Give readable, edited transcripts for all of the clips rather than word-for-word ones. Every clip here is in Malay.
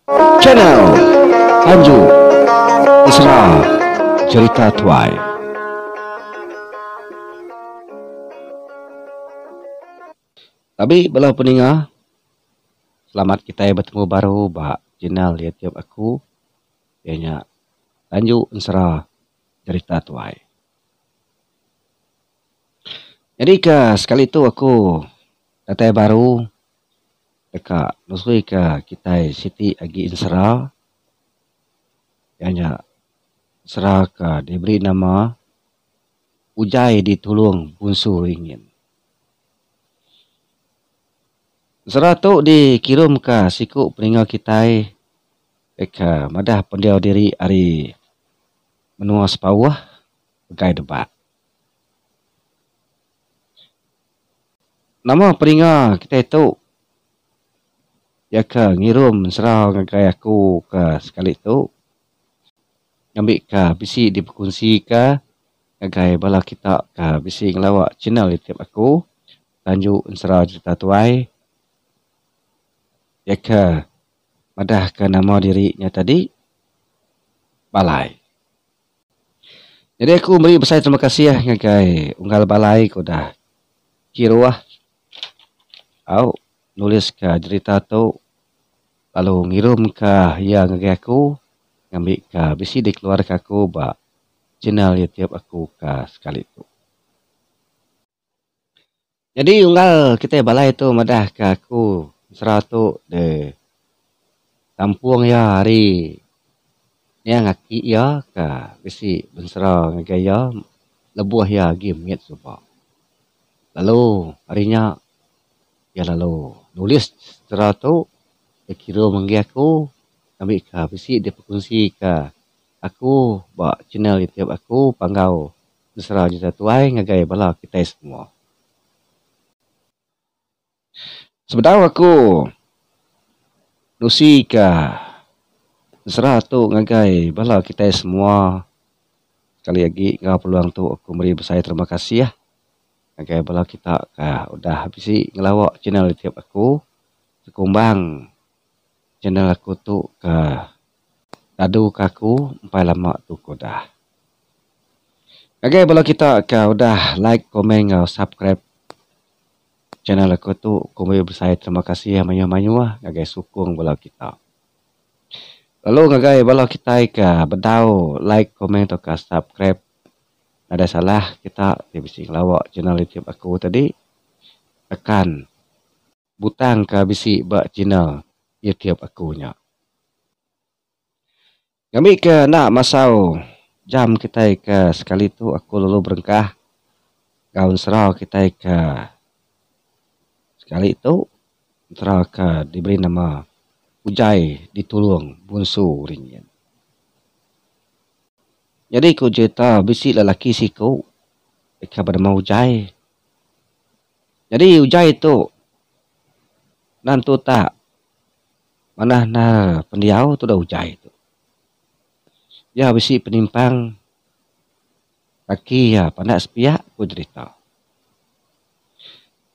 Channel Anju Isra Cerita Tuai. Tapi belah peninga, selamat kita bertemu baru ba channel YouTube aku. Ianya Anju Isra Cerita Tuai. Jadi sekali tu aku datang baru dekat nusui kita Siti Agi Insra. Ianya Insra diberi nama Ujai ditulung bunsu ringin. Insra tu dikirim ke siku peninga kita madah pendiau diri hari menua sepawah pegai debat. Nama peninga kita itu ya ngirum serau ngagai aku sekali tu ngambil bisi diperkongsi ngagai bala kita bisi ngelawak channel YouTube aku Tanjung Insra Cerita Tuai ya madah nama dirinya tadi Balai. Jadi aku beri besar terima kasih ngagai unggal Balai ko dah kiruah au nulis cerita tu lalu ngirim ya ngagai aku ngambil bisi dikeluarkan aku ba channel YouTube aku sekali tu. Jadi unggal kita Balai tu madah aku seratu de kampung ya hari yang ngaki ya bisi bensera ngagai ya lebuah ya game ngit supa. Lalu harinya ya lalu nulis seratu kira menggi aku ambil bisi dia berkongsi aku ba channel YouTube aku panggau Insra Cerita Tuai ngagai bala kita semua. Sebenarnya aku nusi Insra tu ngagai bala kita semua. Sekali lagi ngau peluang tu aku beri besar terima kasih ngagai bala kita udah habisi ngelawak channel YouTube aku sekumbang channel aku tu dadu aku empai lama tu dah. Ngagai bala kita udah like, komen, subscribe channel aku tu aku beri besar terima kasih manyu-manyu ngagai sukung bala kita. Lalu ngagai bala kita bedau like, komen atau subscribe. Ada salah kita bisi ngelawak channel YouTube aku tadi akan butang bisi ba channel YouTube aku nya. Kami nak masau jam kita sekali tu aku lalu berengkah gaun serau kita sekali itu Insra diberi nama Ujai ditulung bunsu ringin. Jadi ku cerita bisi lelaki siku bernama Ujai. Jadi Ujai itu nantu tak mana pendiau tu dah Ujai itu. Ya bisi penimpang kaki ya pandak sepiak ku cerita.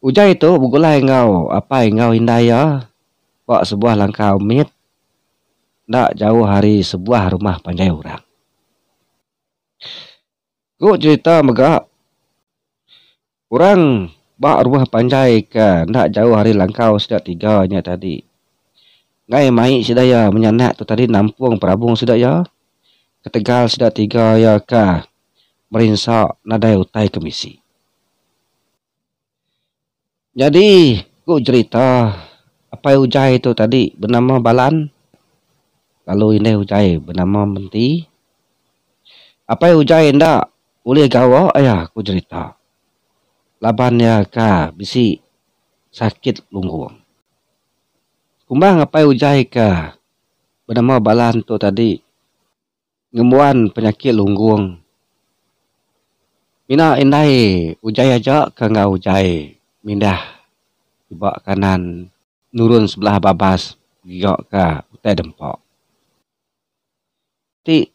Ujai itu bugulai ngau apa ngau indai ya. Buat sebuah langkah umit tak jauh hari sebuah rumah pandai orang. Ku cerita megak orang bak rumah panjai tak jauh hari langkau sudah 3 nya tadi. Ngai mai sedaya menyanak tu tadi nampung perabung sedaya. Ketegal sudah 3 ya merinsak nadai utai kemisi. Jadi ku cerita apa Ujai itu tadi bernama Balan. Lalu ini Ujai bernama Menti. Apa Ujai ndak boleh gawa ayah ku cerita. Labannya bisi sakit lunggung. Kumbang apa Ujai bernama Balan tu tadi ngemuan penyakit lunggung. Mina indai Ujai aja ngau Ujai mindah tiba kanan nurun sebelah babas gigak utai dempok. Ti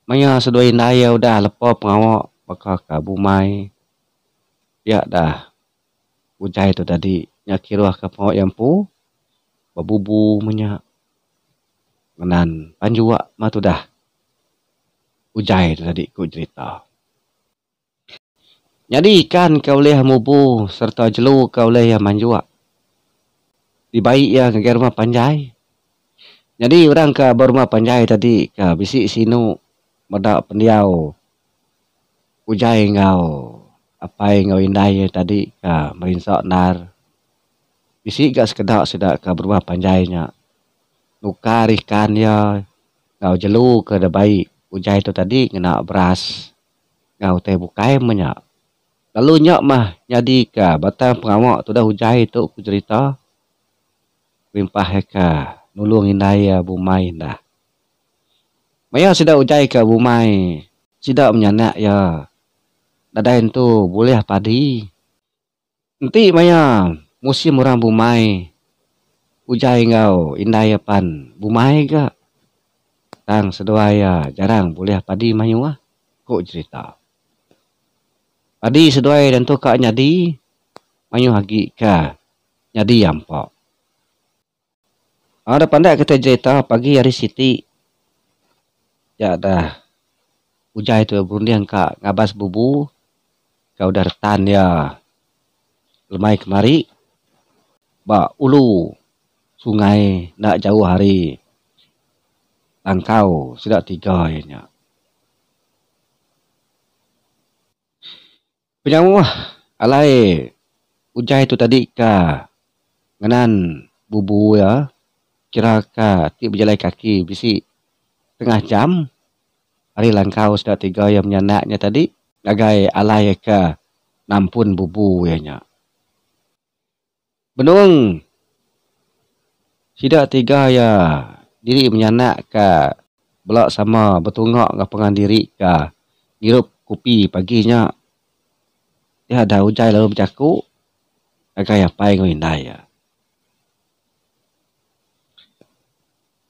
maya sedoi indai udah lepo pengawak baka bumai. Ya dah Ujai tu tadi nyakiruah pengawak yampu babubu menyak. Ngenan panjua mah tu dah. Ujai tu tadi ku cerita. Jadi kan kau boleh mubu serta jelu kau boleh yang manjua. Di baik ya ke rumah panjai. Jadi orang ke berumah panjai tadi ke bisik sinu medak pendiau. Ujai ngau apa ngau indai tadi ke merinsak nar. Bisik gak sekedak sedak ke berumah panjainya. Nukar ikan ya ngau jelu ke dah baik. Ujai tu tadi kena beras. Ngau teh bukai menyak. Lalu nyak mah jadi ke batang pengamak tu dah ujai tu aku cerita. Rimpah ke nulung indai ya bumai dah. Maya sudah ujai ke bumai. Sidak menyanak ya. Dadain tu boleh padi. Nanti maya musim orang bumai. Ujai ngau indai pan bumai ke. Tang sedua ya jarang boleh padi mayu ah. Kok cerita. Padi sedua dan tu kak nyadi. Mayu hagi ke. Nyadi yampok. Ada pandai kita cerita pagi hari Siti. Ya dah. Ujai tu berundian kak ngabas bubu. Kau dah retan ya. Lemai kemari. Ba ulu. Sungai nak jauh hari. Langkau sudah 3 ya. Penyamu alai. Ujai tu tadi ka. Ngenan bubu ya. Kira ka ti berjalan kaki bisi tengah jam. Hari langkau sudah 3 yang menyanaknya tadi. Nagai alai ka nampun bubu ya nya. Benung. Sidak 3 ya. Diri menyanak ka. Belak sama betungak ke pengan diri ka. Ngirup kopi paginya. Dia ada ujai lalu bercaku. Nagai apa yang indai ya.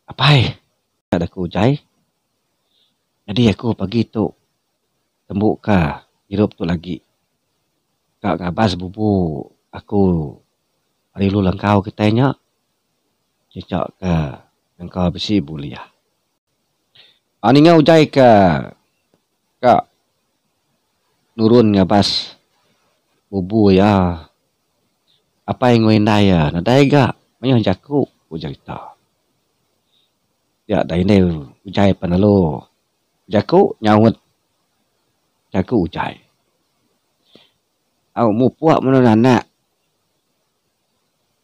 Apa ada ku ujai. Jadi aku pagi tu. Tembuk ka. Hirup tu lagi. Kak ngabas bubu. Aku. Hari lu langkau kitanya. Cecak ka. Langkau besi buliah. Aninga ujai ka. Kak. Nurun ngabas. Bubu ya. Apa yang ngindai ya. Nadai gak. Mayang jaku. Ujai tak. Ya dah ini ujai panalo. Jaku nyawut. Jaku ujai. Au mu puak mana anak.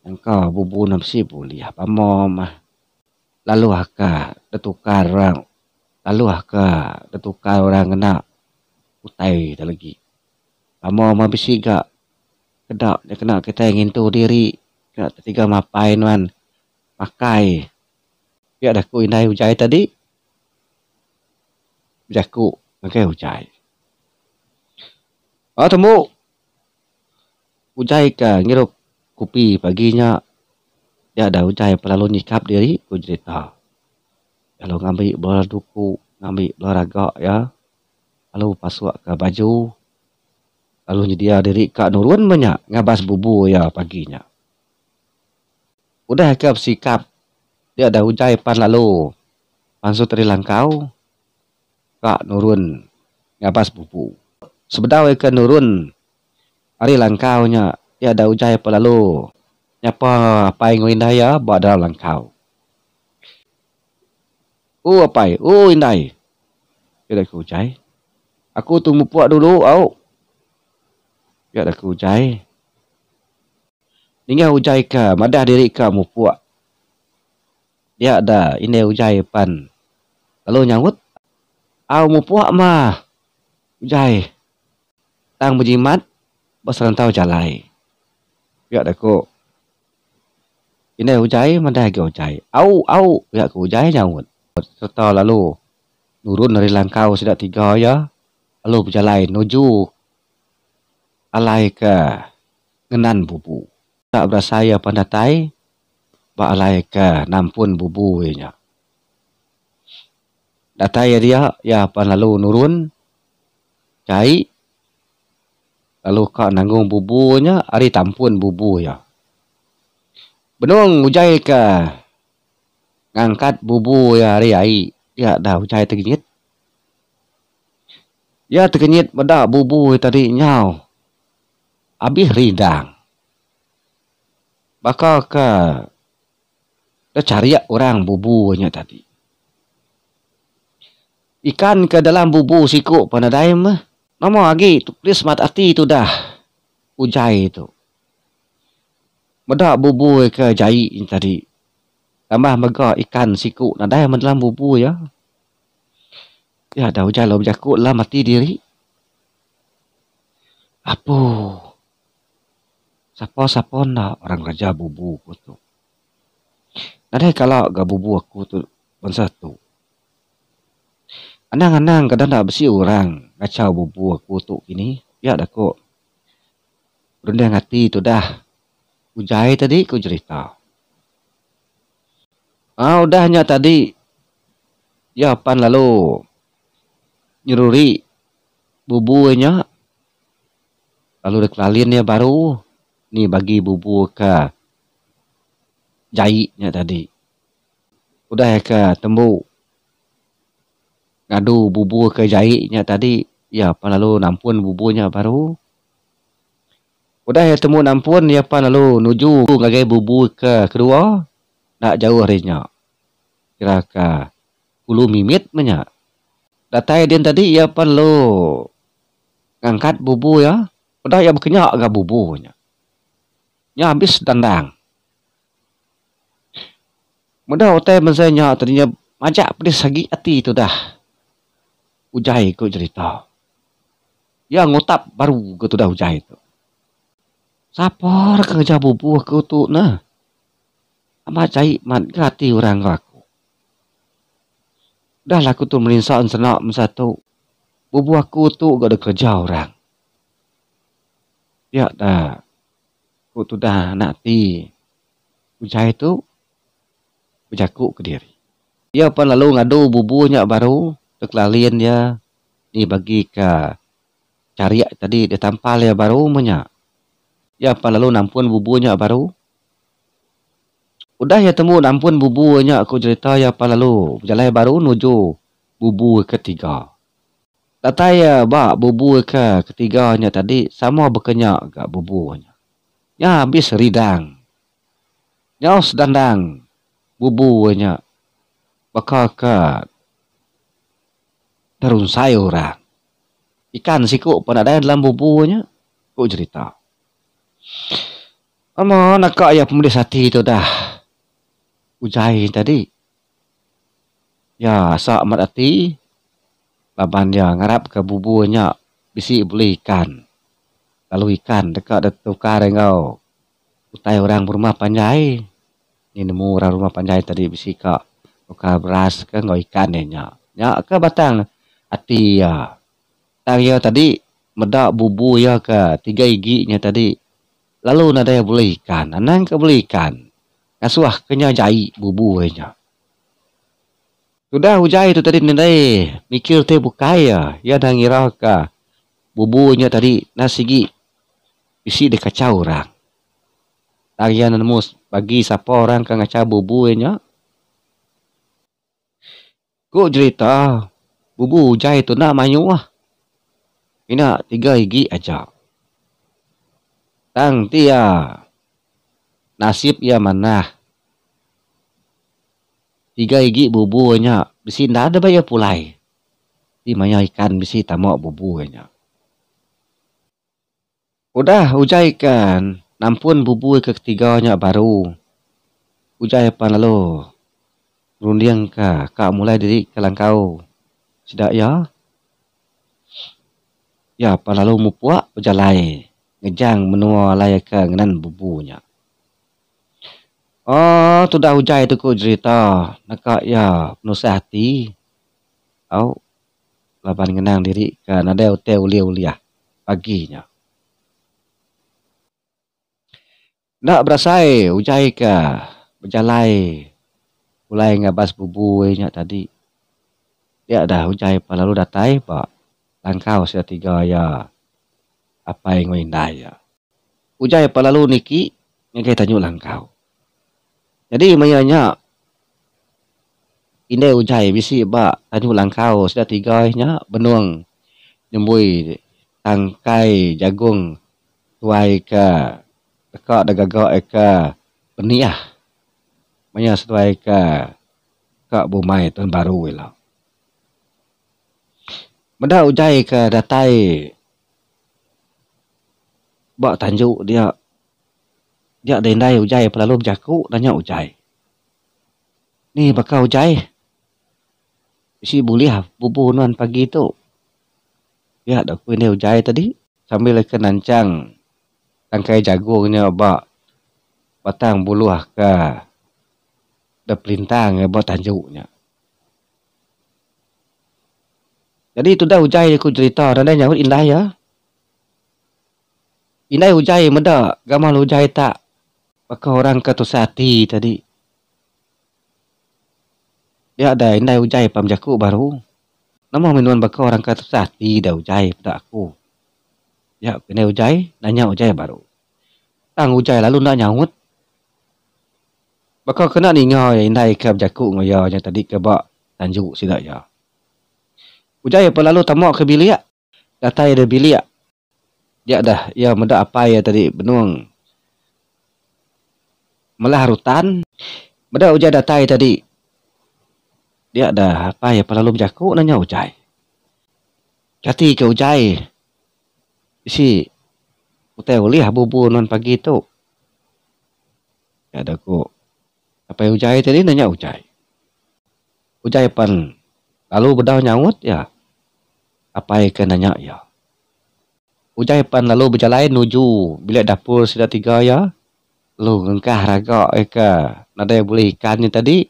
Engkau bubu namsi buliah. Pamom. Lalu haka. Detukar orang. Lalu haka. Detukar orang kena. Utai dah lagi. Pamom habisi gak. Kedak. Dia kena kita ingin tu diri. Kena tertiga mapain man. Pakai. Ya dah ku indai ujai tadi. Jaku. Pakai ujai. Oh temu. Ujai ka ngirup kopi paginya. Dia ada ujai pelalu nyikap diri. Ku cerita. Lalu ngambil bola duku. Ngambil bola ragak ya. Lalu pasuak ke baju. Lalu nyedia diri kak nurun banyak. Ngabas bubu ya paginya. Udah ke sikap. Dia ada ujai pan lalu. Pansu teri langkau. Kak nurun. Ngabas bubu. Sebedau ke nurun. Hari langkaunya. Dia ada ujai pan lalu. Nyapa apa yang indai ya. Bawa dalam langkau. Apa? Indai. Dia ada ke ujai. Aku tunggu puak dulu. Dia ada ke ujai. Ninga ujai ka. Madah diri ka mu puak. Dia ada ini ujai pan. Lalu nyawut. Mu puak mah. Ujai. Tang berjimat. Berserantau jalai. Dia ada ku. Ini ujai. Madah ke ujai. Dia ke ujai nyawut. Serta lalu. Nurun dari langkau sudah 3 ya. Lalu berjalan nuju. Alai ke. Ngenan bubu. Tak berasa ya pandatai. Ba alai ke nampun bubu nya. Datai dia ya pan lalu nurun. Cai. Lalu kak nanggung bubunya. Ari tampun bubu ya. Benung ujai ke. ngangkat bubu ya hari ai. Ya dah ujai tergenyit. Ya tergenyit beda bubu tadi nyau. Habis ridang. Bakal ke dah cari orang bubunya tadi. Ikan ke dalam bubu siku panadai mah. Nama lagi tulis mat hati tu dah. Ujai tu. Beda bubu ke jai tadi. Tambah mega ikan siku nadai dalam bubu ya. Ya dah ujai lo berjakut lah mati diri. Apa? Siapa-siapa nak orang kerja bubu aku tu. Nadai kalau gak bubu aku tu bangsa tu. Anang-anang kadang nak besi orang kacau bubu aku tu ini. Ya dah kok. Rendang hati tu dah. Ujai tadi ku cerita. Udahnya tadi. Ya pan lalu. Nyururi. Bubunya. Lalu deklalin dia baru. Ni bagi bubu ke. Jahitnya tadi. Udah ya ke tembuk. Ngadu bubu ke jahitnya tadi. Ya pan lalu nampun bubunya baru. Udah ya temu nampun. Ya pan lalu nuju. Ngagai bubu ke kedua. Nak jauh harinya. Kira ke. Ulu mimit banyak. Datai dia tadi ia perlu ngangkat bubu ya. Udah ia berkenyak ke bubunya. Ya habis dandang. Mudah otai mensanya tadinya majak pedis lagi hati itu dah. Ujai ku cerita. Ya ngutap baru ke tu dah ujai itu. Sapor kerja bubu aku tu nah. Amat cai mat hati orang aku. Dah lah aku tu melinsak senak satu. Bubu aku tu gak ada kerja orang. Ya dah. Aku tu dah nak ti. Ujai tu. Berjakuk ke diri. Ya pan lalu ngadu bubunya baru. Teklalin dia. Ni bagi ke. Cariak tadi dia tampal ya baru punya. Ya pan lalu nampun bubunya baru. Udah ya temu nampun bubunya aku cerita ya pan lalu. Berjalan baru nuju bubu ketiga. Tata ya bak bubu ke ketiganya tadi sama berkenyak ke bubunya. Ya habis ridang. Nyaus dandang bubunya. Bakal ke terunsai orang. Ikan siku pun ada dalam bubunya. Aku cerita. Ama nak ya pemuda hati itu dah. Ujai tadi. Ya sak mat hati. Laban dia ngarap ke bubunya. Bisi boleh ikan. Lalu ikan dekat tukar engkau. Utai orang berumah panjai. Ni nemu orang rumah panjai tadi bisi kak. Tukar beras ke ngau ikan dia. Ya ke batang. Hati ya. Tang ya tadi. Medak bubu ya ke. 3 giginya tadi. Lalu nada yang boleh ikan. Anang ke boleh ikan. Ngasuah kenya jai bubu nya. Sudah ujai itu tadi nilai. Mikir te bukai ya. Ya dah ngira ke. Bubunya tadi nasigi. Isi dia kacau orang. Tarian nemu bagi siapa orang ke ngacau bubunya. Ku cerita. Bubu ujai itu nak mayu lah. Ina 3 gigi aja. Tang tia. Nasib ya mana. 3 gigi bubunya. Bisi ndak ada bayar pulai. Di maya ikan bisi tamak bubunya. Udah ujai ikan. Nampun bubu ke ketiganya baru. Ujai apa lalu. Rundiang ka. Kak mulai dari kelangkau. Tidak ya. Ya apa lalu mupuak berjalai. Ngejang menua layak ke ngenan bubunya. Oh, tu dah ujai tu ku cerita. Nakak ya penuh hati. Au. Lapan ngenang diri ke nada hotel ulia-ulia. Paginya. Nak berasai ujai ke. Berjalai. Mulai ngabas bubunya tadi. Ya dah ujai pa lalu datai pak. Langkau sia 3 ya. Apa yang ngindai ya. Ujai pa lalu niki. Yang kita tanya langkau. Jadi mayanya Indai ujai bisi ba tanyu langkau sudah tiga nya benuang nyembui tangkai jagung tuai ka dekak dagagak ka peniah manya setuai ka bumai tahun baru lah. Benda ujai ka datai ba tanjuk dia dendai ujai pelalu berjaku nanya ujai. Ni bakal ujai. Si buliah bubu nuan pagi tu. Ya dak ku ini ujai tadi sambil ke nancang tangkai jagungnya ba batang buluah ka da pelintang ba tanjuknya. Jadi itu dah ujai aku cerita dan dah nyawut indah ya. Indah ujai meda gamal ujai tak bakal orang ke tusati tadi. Ya ada indah ujai pamjaku baru. Nama minuan bakal orang ke tusati dah ujai pada aku. Ya indah ujai nanya ujai baru. Tang ujai lalu nak nyawut. Bakal kena ninga ya indah ke pamjaku ngoyo yang tadi ke bak tanjuk sidak ya. Ujai apa lalu tamak ke bilik. Datai ada bilik. Ya dah ya meda apa ya tadi benuang melah rutan. Meda ujai datai tadi. Dia dah apa ya pelalu berjaku nanya ujai. Kati ke ujai. Si utai ulih bubu non pagi tu. Ya dah ku. Apa ujai tadi nanya ujai. Ujai pan lalu bedau nyawut ya. Apa yang nanya ya. Ujai pan lalu berjalan nuju bilik dapur sudah tiga ya. Lalu ngengkah ragak nada yang boleh ikannya tadi.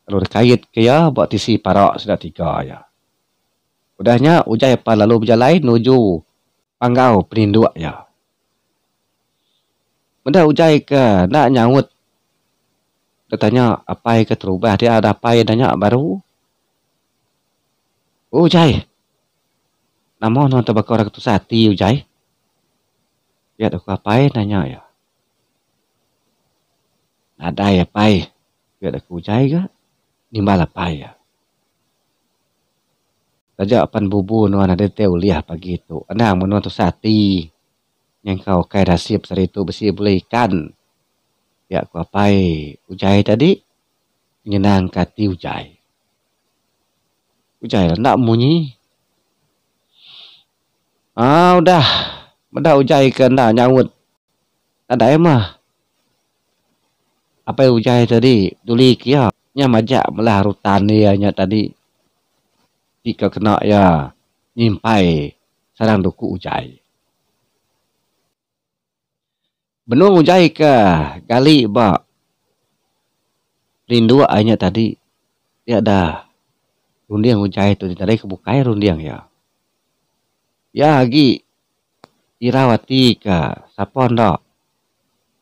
Lalu kait ke ya buat tisi parak sudah tiga ya. Udahnya ujai pan lalu berjalan nuju panggau peninduk ya. Benda ujai ke nak nyawut. Dia tanya apa yang ke terubah. Dia ada apa yang nanya baru. Ujai. Nama orang terbakar orang ketusati ujai. Dia ada apa yang nanya ya. Ada ya pai. Dia ada ujai ke. Nimbal apa ya. Saja pan bubu nuan ada teu liah pagi tu. Anang menuan tu sati. Yang kau kai rasip sari tu besi boleh ikan. Ya aku apai ujai tadi. Menyenang kati ujai. Ujai lah nak munyi. Udah. Benda ujai ke nak nyawut. Ada emah. Apa ujai tadi. Duli kia. Nya majak melah rutan dia nya tadi. Jika kena ya nyimpai sarang duku ujai. Benung ujai ke gali ba rindu anya tadi. Dia ada rundiang ujai tu tadi kebukai rundiang ya. Ya lagi irawati ke sapon dak.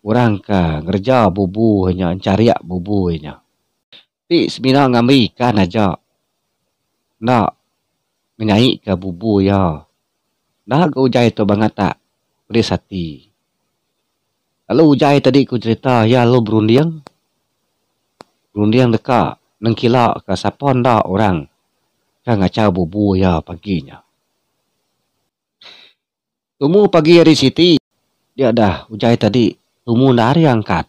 Orang ke ngerja bubu nya cariak bubu nya. Ti semina ngambil ikan aja. Nak menyai ke bubu ya. Nak ke ujai tu banget tak. Boleh sati. Lalu ujai tadi ku cerita. Ya lu berundiang. Berundiang dekat. Nengkilak ke sapon dah orang. Kan ngacau bubu ya paginya. Tumu pagi hari siti. Dia dah ujai tadi. Tumu nari angkat.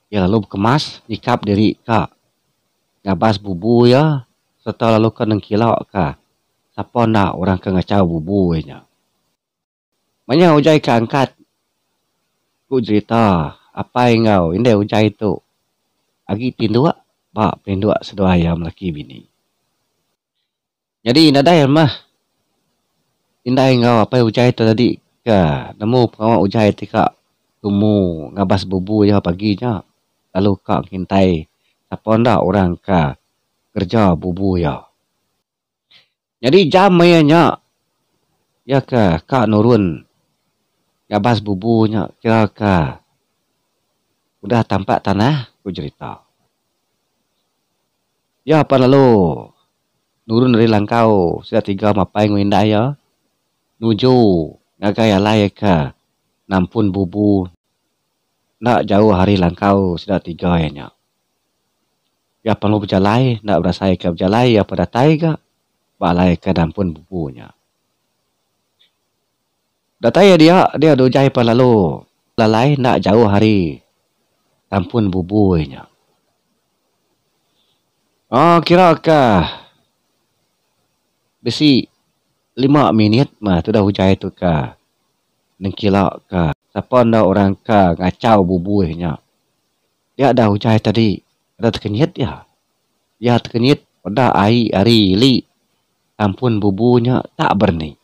Ya lalu kemas. Nikap diri kak. Ngabas bubu ya. Setelah lalu ke nengkilak ka. Siapa nak orang ke ngacau bubu nya. Manya ujai ke angkat. Ku cerita. Apa yang kau. Ini ujai tu. Agi pinduk. Bak pinduk sedua ayam laki bini. Jadi nada yang mah. Indah yang kau. Apa ujai tu tadi. Ke. Nemu pengawal ujai tika. Tumu ngabas bubu ya paginya. Lalu kak ngintai. Siapa nak orang ke kerja bubu ya. Jadi jam mayanya. Ya ke kak nurun. Ngabas bubunya. Kira ke. Udah tampak tanah. Ku cerita. Ya apa lalu. Nurun dari langkau. Sudah tiga mapai nguindah ya. Nuju. Ngagaya layak ke. Nampun bubu. Nak jauh hari langkau. Sudah tiga ya. Ya perlu berjalai, nak berasai ke berjalai, ya pada tai ke, balai ke dampun bubunya. Datanya dia dojai pa lalu, lalai nak jauh hari, dampun bubunya. Oh, kira ke, besi 5 minit mah tu dah hujai tu ke, nengkilak ke, siapa ndak orang ke ngacau bubunya. Dia dah hujai tadi, ada terkenyit ya. Ya terkenyit pada air hari li. Ampun bubunya tak berni.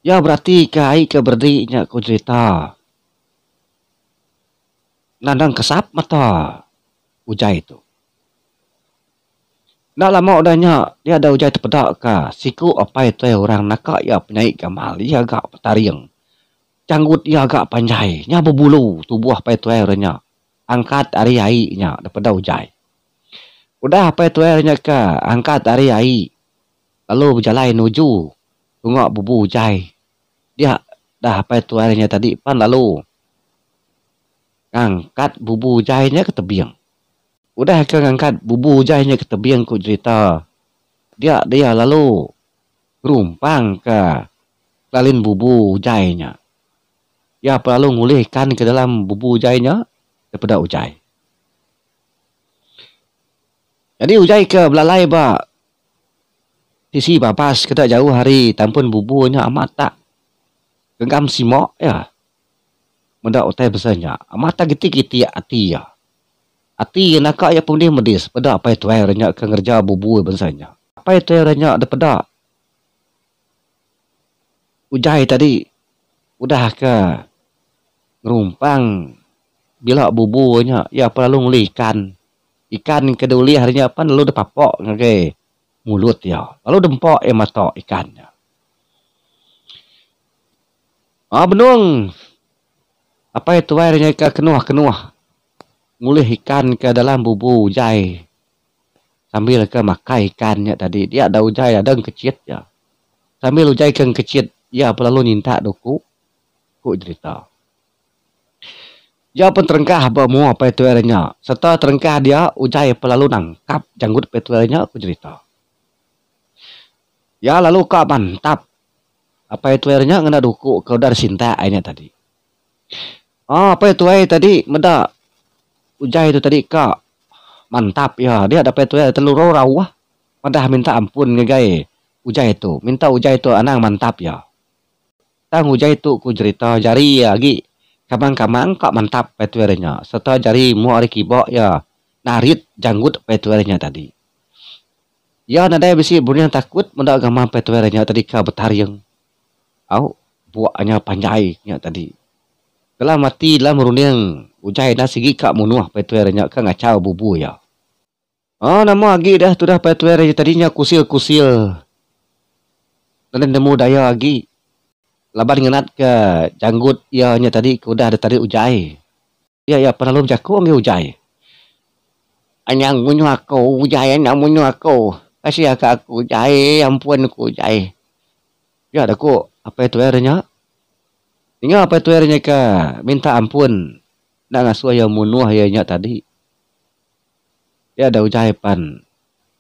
Ya berarti ke air ke berdiknya ku cerita. Nandang kesap mata hujai tu. Nak lama udahnya dia ada hujai terpedak ke. Siku apa itu orang nakak ya penyai gamal. Ia agak petariang. Canggut ia agak panjai. Nya berbulu tubuh apa itu orangnya. Angkat hari airnya daripada hujai. Udah apa itu airnya ke angkat hari air. Lalu berjalan menuju tengok bubu hujai. Dia dah apa itu airnya tadi pan lalu angkat bubu hujainya ke tebing. Udah ke angkat bubu hujainya ke tebing ku cerita. Dia lalu rumpang ke lalin bubu hujainya. Ya lalu ngulihkan ke dalam bubu hujainya daripada hujai. Jadi hujai ke belalai ba sisi babas kita jauh hari tampun bubunya amat tak genggam simok ya. Mendak otai besarnya amat tak giti-giti hati ya. Hati nakak ya pun dia medis pada apa itu airnya ke ngerja bubu besarnya. Apa itu airnya daripada hujai tadi udah ke ngerumpang bila bubunya ya perlu ngulihkan ikan keduli harinya apa lalu depapok ngake mulut ya lalu dempok mata ikannya. Benung apa itu airnya ke kenuah ngulih ikan ke dalam bubu hujai sambil ke makai ikannya tadi dia ada hujai ada yang kecil ya sambil hujai ke kecil ya perlu minta doku ku cerita. Ya pun terengkah bamu apa itu airnya. Setelah terengkah dia hujai pelalu nangkap janggut petuelnya aku cerita. Ya lalu kak mantap. Apa itu airnya ngena duku kau dari sinta airnya tadi. Apa itu air tadi meda hujai itu tadi kak mantap ya dia dapat itu air telur rawah. Madah minta ampun ngegai hujai itu. Minta hujai itu anang mantap ya. Tang hujai itu ku cerita jari ya lagi. Kamang-kamang kak mantap petuernya. Setelah jari mu hari kibok ya narit janggut petuernya tadi. Ya nadai besi bunya takut mendak gamang petuernya tadi ka betariang. Au buaknya panjainya tadi. Telah mati dalam meruniang ujai na sigi kak munuah petuernya ka ngacau bubu ya. Nama agi dah tu dah petuernya tadinya kusil-kusil. Dan nemu daya agi. Laban ngenat ke janggut ianya tadi udah ada tadi hujai. Ya pernah lu jaku ambil hujai. Anyang munyu aku hujai anyang munyu aku. Kasih aku hujai ampun aku hujai. Ya ada ku apa itu airnya? Tinggal apa itu airnya ke minta ampun. Nak ngasuh yang munuh ianya tadi. Ya ada hujai pan.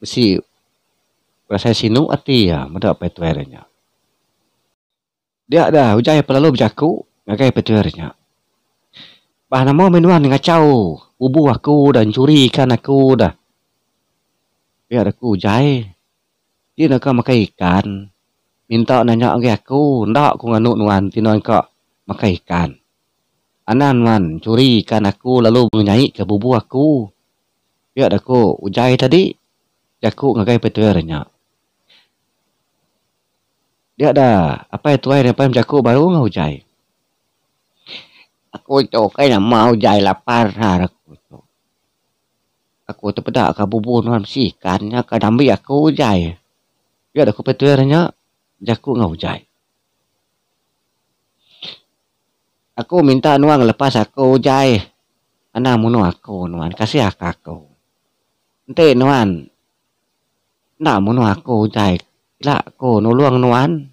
Mesti rasa sinu hati ya. Mada apa itu airnya? Dia dah hujai perlu berjaku ngagai petuernya. Bah nama minuan ngacau bubu aku dan curikan aku dah. Biar aku hujai. Dia nak makan ikan. Minta nanya ke aku, ndak aku nganuk nuan tinon kak makan ikan. Anan man curikan aku lalu menyai ke bubu aku. Biar aku hujai tadi. Jaku ngagai petuernya. Dia ada apa itu air apa yang jaku baru ngahujai. Aku tu kan nama hujai lapar aku tu. Aku tu pedak ke bubu nuan sikannya ke dambi aku hujai. Dia ada aku petuernya jaku ngahujai. Aku minta nuang lepas aku hujai. Ana munu aku nuan kasih aku. Ente nuan. Nak munu aku hujai. Lah aku nuluang nuan.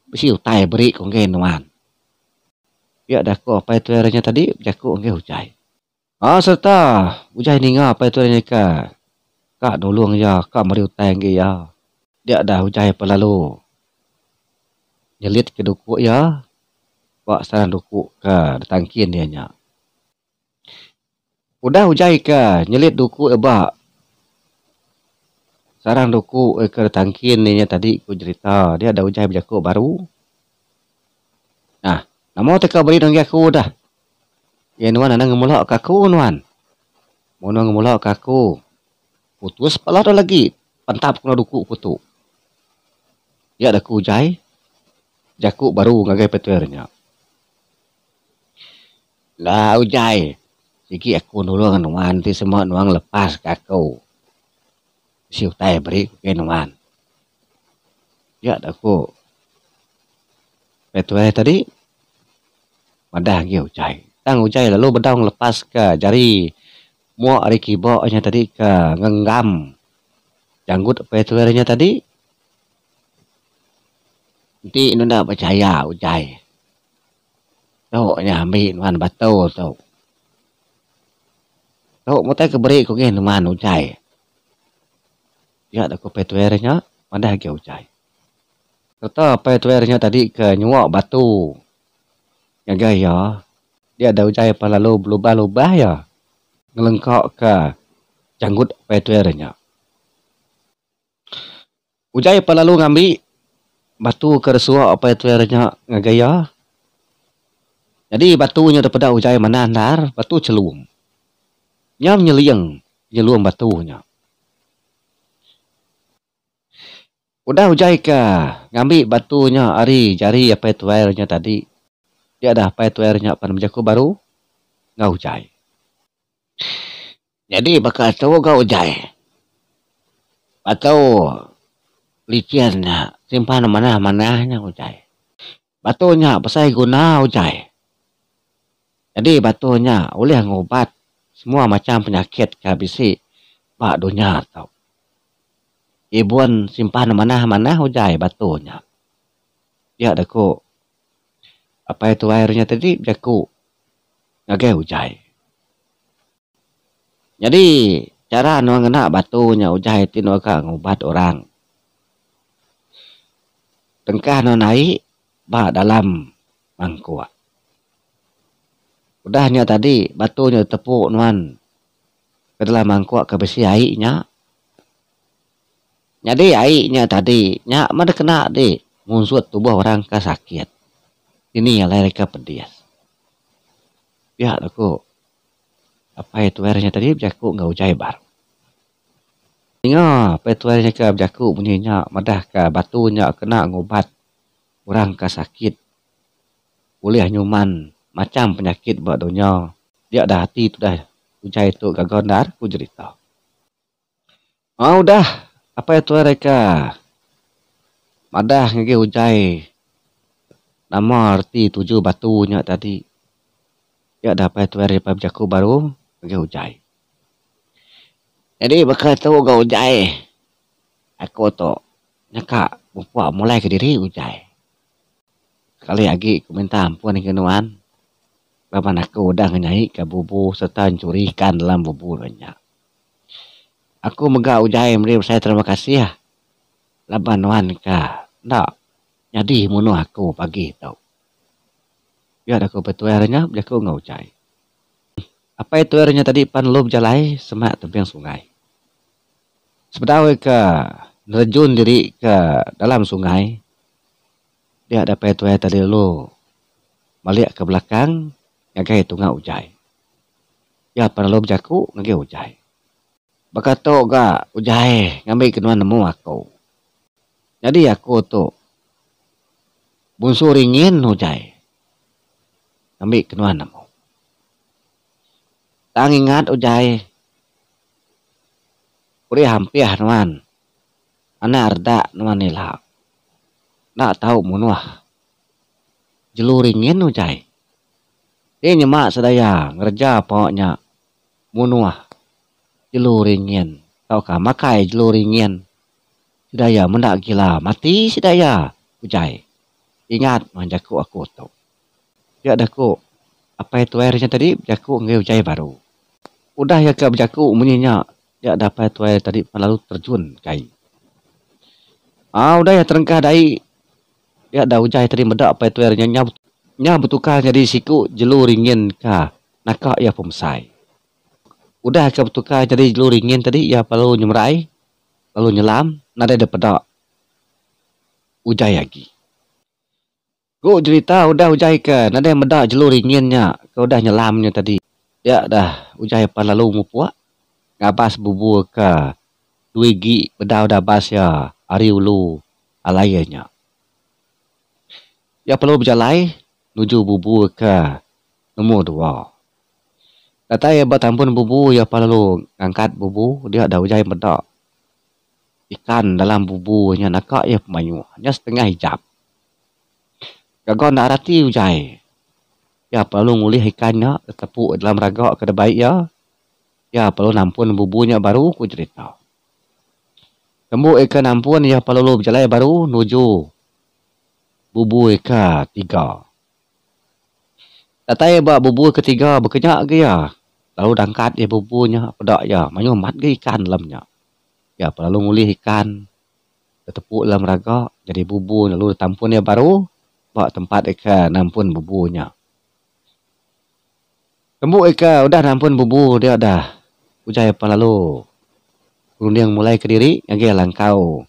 Besi utai beri kongge nuan. Ya dah ko apa itu airnya tadi jaku kongge hujai. Serta ujai ninga apa itu ka. Kak nolong ya, kak mari utang ge ya. Dia dah ujai pelalu. Nyelit ke duku ya. Wak saran duku ka datangkin dia nya. Udah ujai ka nyelit duku eba. Sarang duku ke datangkin dia tadi ku cerita. Dia ada ujai berjaku baru. Nah, namo teka beri dong aku dah. Ya nuan ana ngemulak kaku nuan. Mono ngemulak kaku. Putus pala dah lagi. Pantap kena duku putu. Ya ada ku ujai. Jaku baru ngagai petuernya. Lah ujai. Siki aku nulung nuan ti semua nuang lepas kaku. Siu tai beri ke nuan. Ya ada ku. Petuer tadi. Madah ge ujai. Tang ujai lalu bedang lepas ke jari. Muak ari kiboknya tadi ke ngenggam. Janggut petuernya tadi. Nanti nu ndak percaya ujai. Toknya ambil nuan batu tu. Tok mutai ke beri ku gen nuan ujai. Ya ada ku petuernya madah ge ujai. Kata petuernya tadi ke nyuak batu. Ya gaya. Dia ada ujai palalu berubah-ubah ya. Ngelengkok ke janggut petuernya. Ujai palalu ngambil batu ke resuak petuernya ngagaya. Jadi batunya daripada ujai menandar, batu celum. Nyam nyeliang, nyeluang batunya. Udah ujai ke ngambil batunya ari jari apa petuernya tadi. Dia ada petuernya pada menjaku baru. Ngau ujai. Jadi bakal tahu ngau ujai. Atau liciannya simpan mana-mananya ujai. Batunya pasai guna ujai. Jadi batunya boleh ngobat semua macam penyakit kabisi bak dunia tau. Ibuan simpan mana-mana ujai batunya. Ya ada ku. Apa itu airnya tadi jaku. Ngagai ujai. Jadi cara ngena batunya ujai tino ka ngobat orang. Tengkah no naik bak dalam mangkuk. Udahnya tadi batunya tepuk nuan ke dalam mangkuk ke besi airnya. Jadi airnya tadi nyak mana kena di munsut tubuh orang ke sakit. Ini yang lain ke pedis. Ya aku apa itu airnya tadi jaku ngau ujai bar. Ingat apa itu airnya ke jaku bunyinya madah ke batunya kena ngobat orang ke sakit. Boleh nyuman macam penyakit buat dunia. Dia dah hati tu dah. Ujai tu gagondar ku cerita. Udah. Apa itu mereka? Madah ngege ujai. Nama arti 7 batunya tadi. Ya dah apa itu mereka berjaku baru. Ngege ujai. Jadi bakal tahu gak ujai. Aku tu. Nyaka. Bupak mulai ke diri ujai. Kali lagi aku minta ampun ke nuan. Bapak aku udah ngenyai ke bubu serta mencurikan dalam bubunya. Aku megah ujai memberi saya terima kasih ya. Laban nuan ka. Ndak. Jadi munuh aku pagi tau. Ya aku betuernya aku ngau ujai. Apa itu airnya tadi pan lo berjalai semak tepian sungai. Sebenarnya ke nerjun diri ke dalam sungai. Dia ada apa itu air tadi lo. Balik ke belakang. Ngagai itu ngau ujai. Ya pan lo berjaku ngagai ujai. Bakato ga ujai ngambil kenuan nemu aku. Jadi aku tu bunsu ringin ujai. Ngambil kenuan nemu. Tang ingat ujai. Uri hampir nuan. Ana arda nuan nila. Nak tahu munuah. Jelu ringin ujai. Dia nyemak sedaya ngerja pokoknya munuah. Jelu ringin. Tahu makai jelu ringin. Sedaya mendak gila. Mati sedaya. Ujai. Ingat manjaku aku tu. Ya adaku. Apa itu airnya tadi? Jaku ngai ujai baru. udah ya ke berjaku menyenyak. Ya dapat tuai tadi lalu terjun kai. Udah ya terengkah dai. Ya dah ujai tadi medak apa tuai nya betukar jadi siku jelu ringin ka. Nakak ya pemsai. Udah ke betukar jadi jelu ringin tadi ya lalu nyemrai. Lalu nyelam. Nada ada pedak. Ujai lagi. Ku cerita udah ujai ke. Nada yang medak jelu ringinnya. Kau udah nyelamnya tadi. Ya dah ujai apa lalu mupuak. Ngabas bubu ke. Duigi bedau dah bas ya. Ari ulu alayanya. Ya perlu berjalai. Nuju bubu ke. Nombor 2. Kata ya batampun bubu ya perlu ngangkat bubu. Dia dah ujai medak. Ikan dalam bubunya nakak ya pemayu. Hanya setengah hijab. Gagal nak rati ujai. Ya perlu ngulih ikannya. Tepuk dalam ragak ke baik ya. Ya perlu nampun bubunya baru ku cerita. Temu ikan nampun ya perlu berjalai baru nuju. Bubu ikan 3. Tatai bak bubu ketiga berkenyak ke ya. Lalu dangkat ya bubunya. Pedak ya. Mayu mat ke ikan dalamnya. Ya perlu ngulih ikan. Tepuk dalam ragak. Jadi bubu lalu tampun ya baru. Bak tempat ikan nampun bubunya. Temu ikan udah nampun bubu dia dah. Ujai apa lalu. Kurunding mulai ke diri. Yang langkau.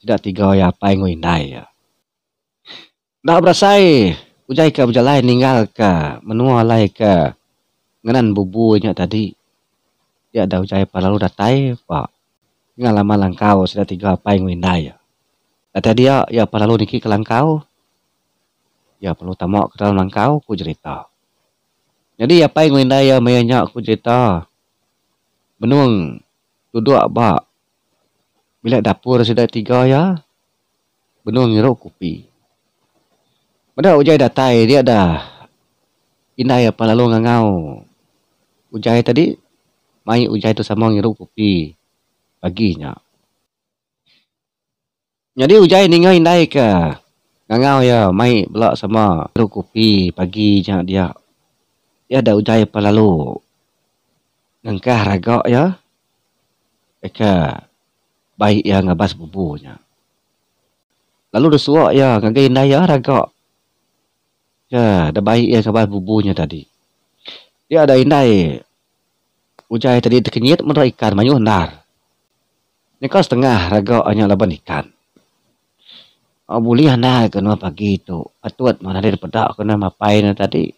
Tidak 3 ya apa yang ngindai ya. Nak berasai. Ujai ke berjalan ninggal ke. Menua lai ke. Ngenan bubunya tadi. Dia ada ujai apa lalu datai. Pak. Nggak lama langkau. Sudah 3 apa yang ngindai ya. Kata dia. Ya apa lalu niki ke langkau. Ya perlu tamak ke dalam langkau. Ku cerita. Jadi apa yang ngindai ya. Mayanya ku cerita. Benung. Duduk bak. Bila dapur sudah 3 ya. Benung ngiruk kopi. Pada ujai datai dia dah. Indai apa lalu ngangau. Ujai tadi. Mai ujai tu sama ngiruk kopi. Paginya. Jadi ujai ninggal indai ke. Ngangau ya. Mai belak sama ngiruk kopi. Paginya dia. Dia ada ujai apa lalu. Ngangkah ragak ya. Eka. Baik ya ngabas bubunya. Lalu disuak ya. Ngangkah indai ya ragak. Ya, dah baik ya kabar bubunya tadi. Dia ada indai. Ujai tadi terkenyit menurut ikan mayu hendar. Ini kau setengah ragak hanya laban ikan. Boleh hendar kena pagi tu. Atut mana dia pedak kena mapain tadi.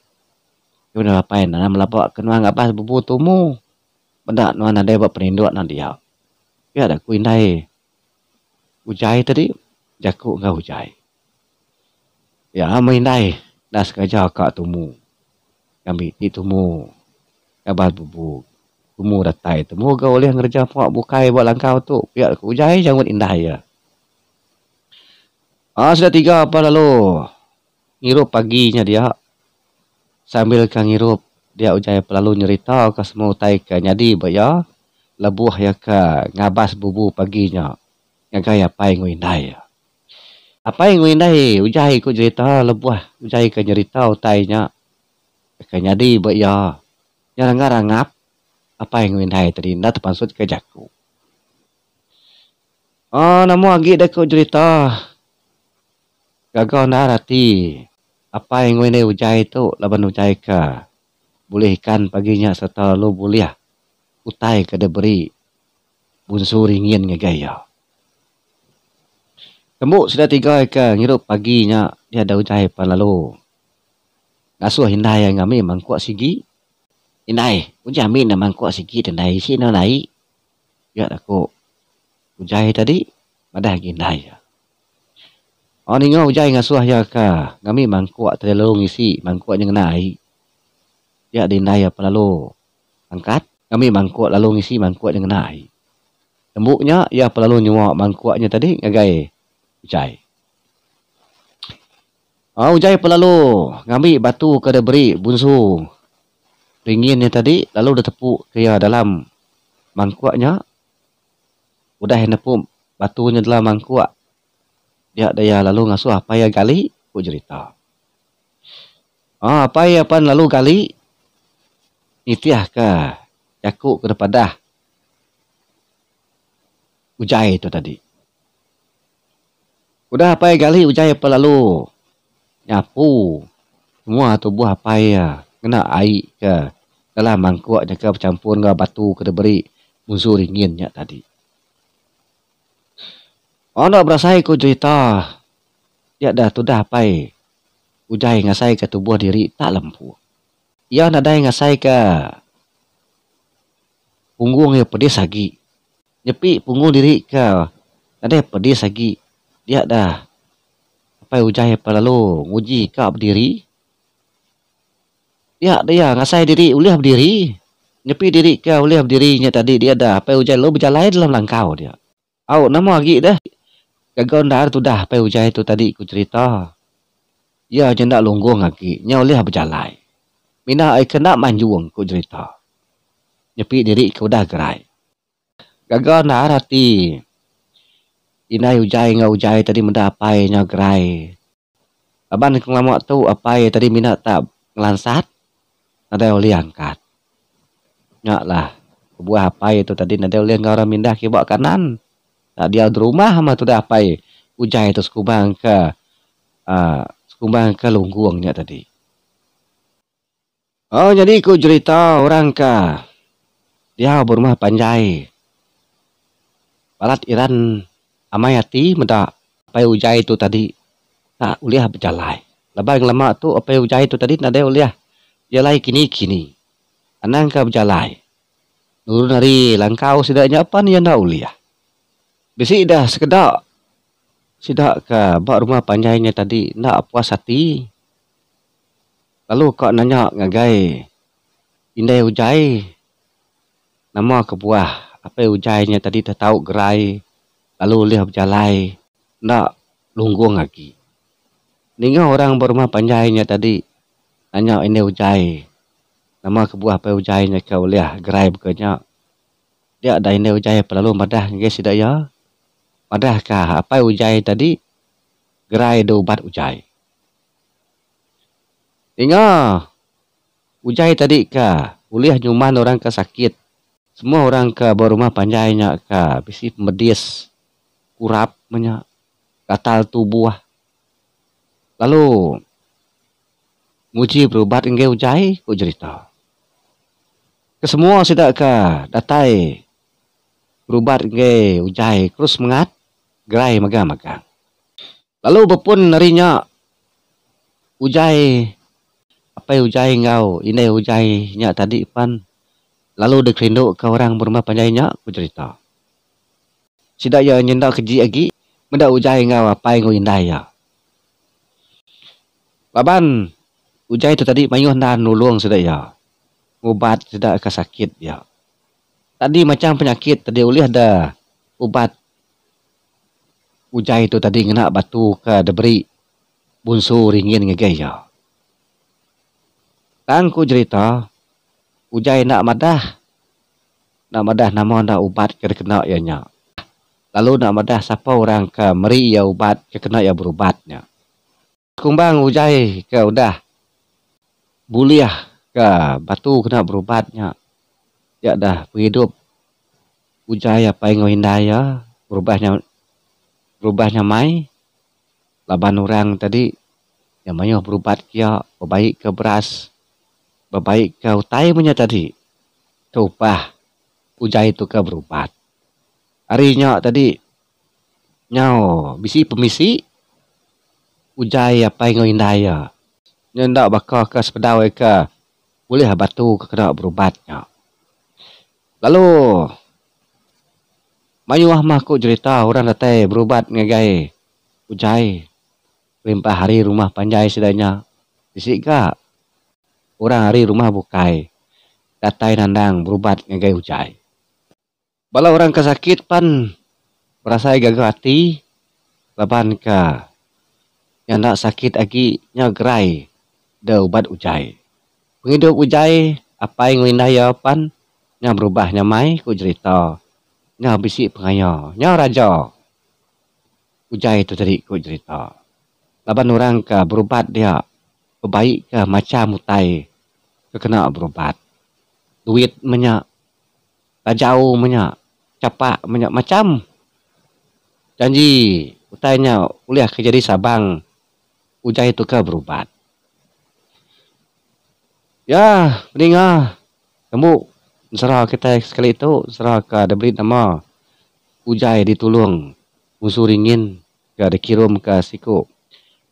Kena mapain. Nama melabak kena ngabas bubu tumu. Pedak mana dia buat perinduk nak dia. Ya ada ku indai. Ujai tadi. Jakuk ngau ujai. Ya, mengindai. Dah sekejap kak tumu. Kami di tumu. Kabar bubu. Tumu datai. Tumu kau boleh ngerja puak bukai buat langkau tu. Biar aku ujai jangan indah ya. Sudah 3 apa lalu. Ngirup paginya dia. Sambil kan ngirup. Dia ujai lalu nyerita ke semua utai ke. Jadi ya. Lebuh ya ke. Ngabas bubu paginya. Yang kaya apa yang indah ya. Apa yang ngindai? Ujai ku cerita lebuah. Ujai ke nyerita utainya. Ke nyadi ya. Nyarang-rangap. Apa yang ngindai tadi. Nda terpansut ke jaku. Namu lagi dah ku cerita. Gagal nda rati. Apa yang ngindai ujai tu. Laban ujai ke. Boleh ikan paginya serta lu boleh. Utai ke diberi. Bunsu ringin ngegaya. Temu sudah 3 ikan ngirup paginya. Dia ada ujai pan lalu. Ngasuh hindai yang kami mangkuak sigi. Hindai. Ujai amin na mangkuak sigi. Hindai isi na naik. Ya aku. Ujai tadi. Madah hindai ya. Ningo ujai ngasuh ya ka. Kami mangkuak terlalu ngisi. Mangkuak yang naik. Ya hindai ya pan lalu. Angkat. Kami mangkuak lalu ngisi. Mangkuak yang naik. Tembuknya. Ya pan lalu nyuak mangkuaknya tadi. Ngagai. Ujai. Ujai pelalu ngambil batu ke diberi bunsu ringinnya tadi lalu dia tepuk ke dalam mangkuaknya. Udah nepuk batunya dalam mangkuak. Dia daya lalu ngasuh apa ya gali ku cerita. Apa ya pan lalu gali itiah ke Yakuk ke depan ujai itu tadi. Udah apa gali ujai apa lalu nyapu semua tubuh apa ya kena air ke dalam mangkuk ke bercampur ke batu ke diberi musuh ringinnya tadi. Ono berasai ku cerita ya dah tu dah apa ujai ngasai ke tubuh diri tak lempu. Ia nadai ngasai ke punggung ya pedis lagi. Nyepi punggung diri ke nadai pedis lagi. Dia dah apa ujai apa lalu nguji ke berdiri. Ya dia ngasai diri ulih berdiri. Nyepi diri ke ulih berdirinya tadi dia dah apa ujai lo berjalan dalam langkau dia. Au nama lagi dah. Gagal dah tu dah apa ujai tu tadi ku cerita. Ya jendak lunggung lagi. Nya ulih berjalan. Mina ai kena manjuang ku cerita. Nyepi diri ke udah gerai. Gagal dah hati. Inai ujai ngau ujai tadi mendapai nya gerai. Aban kelama tu apai tadi mina tak ngelansat. Ada oleh angkat. Nyak lah. Buah apai itu tadi ada oleh ngau mindah ke bawah kanan. Tak dia di rumah sama tu dah apai. Ujai tu sekumbang ke lungguangnya tadi. Oh jadi ku cerita orang ke. Dia berumah panjai. Balat Iran amayati mendak apai ujai tu tadi. Tak uliah berjalai. Lepas lama tu apai ujai tu tadi nada uliah. Jalai kini. Anang ka berjalai. Nurun hari langkau sidaknya apa ni yang dah uliah. Besi dah sekedak. Sidak ke bak rumah panjainya tadi. Nak puas hati. Lalu kau nanya ngagai. Indai ujai. Nama kebuah. Apa ujainya tadi dah tahu gerai. Lalu uliah berjalai. Nak lunggung lagi. Ninggal orang berumah panjainya tadi. Nanya ini ujai. Nama kebuah apa ujainya ke uliah gerai bekanya. Dia ada ini ujai lalu madah ngai sidak ya. Madah kah apa ujai tadi gerai do ubat ujai. Ingat ujai tadi kah uliah nyuman orang ke sakit. Semua orang ke berumah panjainya kah bisi medis kurap menyak gatal tubuh. Lalu nguji berubat ngai ujai ku cerita. Kesemua sidak kah datai berubat ngai ujai terus mengat gerai magang. Lalu bepun narinya ujai apa ujai ngau ini ujai nya tadi pan. Lalu dekrinduk ke orang berumah panjainya ku cerita. Sidak ya nyendak keji lagi mendak ujai ngau apa ngau indai ya. Laban ujai tu tadi mayuh dan nulung sidak ya. Ubat sidak ke sakit ya. Tadi macam penyakit tadi ulih ada ubat ujai itu tadi kena batu ke diberi bunsu ringin ngegai ya. Dan ku cerita ujai nak madah nama nak ubat ke kena ya nya. Lalu nak madah siapa orang ke meri ya ubat ke kena ya berubatnya. Kumbang ujai ke udah buliah ke batu kena berubatnya. Ya dah hidup ujai apa yang ngindai ya berubahnya mai laban orang tadi yang mayuh berubat kia berbaik ke beras berbaik ke utai punya tadi ke upah ujai itu ke berubat harinya tadi nyau bisi pemisi ujai apa yang ngindai ya nyendak bakal ke sepedawai ke boleh batu ke kena berubatnya. Lalu mayuah mah ku cerita orang datai berubat ngagai ujai. Limpah hari rumah panjai sidanya. Bisik ka orang hari rumah bukai. Datai nandang berubat ngagai ujai. Bala orang kesakit pan merasa gagal hati. Laban ka yang nak sakit lagi nya gerai dah ubat ujai. Penghidup ujai apa yang windah pan nya berubahnya mai ku cerita. Nya bisi pengaya, nya raja. Ujai itu tadi ku cerita. Laban orang ke berubat dia. Berbaik ke macam mutai. Kekena berubat. Duit menyak. jauh banyak, capak banyak macam. Janji, utainya kuliah kerja di Sabang, ujai itu ke berubat. Ya, mending kamu serah kita sekali itu, serah ke ada beri nama ujai ditulung, musuh ringin, ke dikirim ke siku.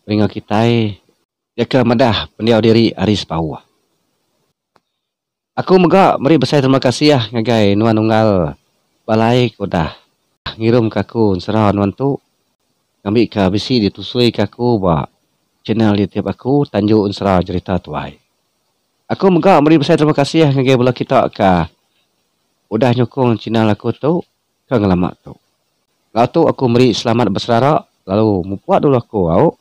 Ringa kita, ya ke madah pendiau diri Aris Pau. Aku megak meri besar terima kasih ngagai nuan unggal balai kodah ngirim kaku serah nuan tu ngambil ke besi ditusui kaku ba channel di tiap aku tanjuk serah cerita tuai. Aku megak meri besar terima kasih ngagai bola kita ka udah nyokong channel aku tu ke ngelamak tu. Lalu tu aku meri selamat berserah lalu mupuat dulu aku au